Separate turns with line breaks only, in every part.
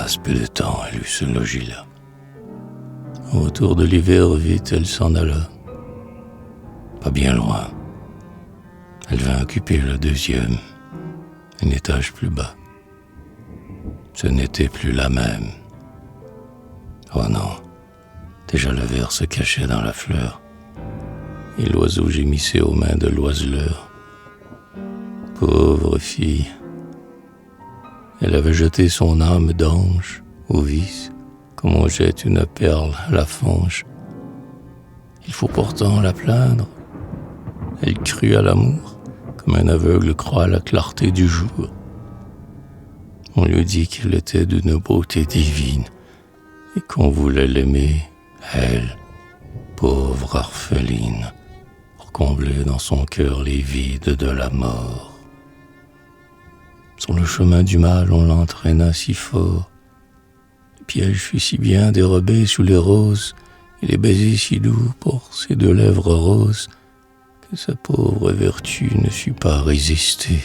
grâce, peu de temps, elle eut ce logis-là. Au retour de l'hiver, vite, elle s'en alla. Pas bien loin. Elle vint occuper le deuxième, un étage plus bas. Ce n'était plus la même. Oh non, déjà le ver se cachait dans la fleur, et l'oiseau gémissait aux mains de l'oiseleur. Pauvre fille, elle avait jeté son âme d'ange au vice, comme on jette une perle à la fange. Il faut pourtant la plaindre. Elle crut à l'amour, comme un aveugle croit à la clarté du jour. On lui dit qu'elle était d'une beauté divine, et qu'on voulait l'aimer, elle, pauvre orpheline, pour combler dans son cœur les vides de la mort. Sur le chemin du mal, on l'entraîna si fort. Le piège fut si bien dérobé sous les roses, et les baisers si doux pour ses deux lèvres roses, que sa pauvre vertu ne sut pas résister.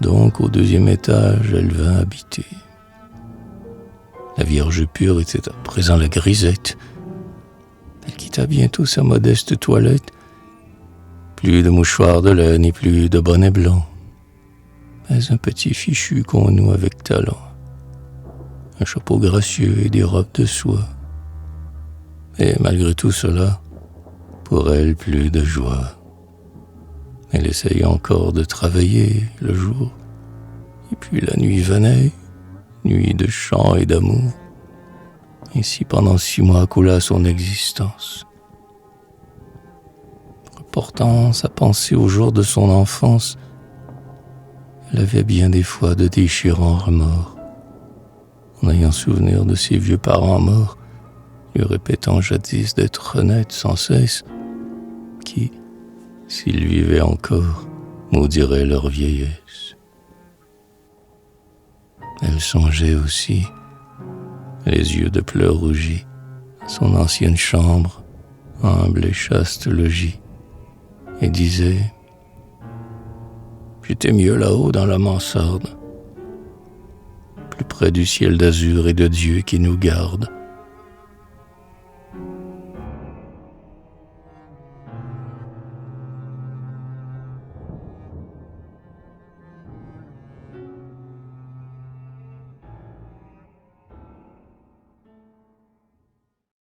Donc au deuxième étage, elle vint habiter. La Vierge pure était à présent la grisette. Elle quitta bientôt sa modeste toilette. Plus de mouchoirs de laine et plus de bonnets blancs, mais un petit fichu qu'on noue avec talent, un chapeau gracieux et des robes de soie. Et malgré tout cela, pour elle plus de joie. Elle essayait encore de travailler le jour, et puis la nuit venait, nuit de chant et d'amour. Ainsi pendant 6 mois coula son existence. Reportant sa pensée au jour de son enfance, elle avait bien des fois de déchirants remords, en ayant souvenir de ses vieux parents morts, lui répétant jadis d'être honnête sans cesse, qui, s'ils vivaient encore, maudiraient leur vieillesse. Elle songeait aussi, les yeux de pleurs rougis, à son ancienne chambre, humble et chaste logis, et disait: j'étais mieux là-haut dans la mansarde, plus près du ciel d'azur et de Dieu qui nous garde.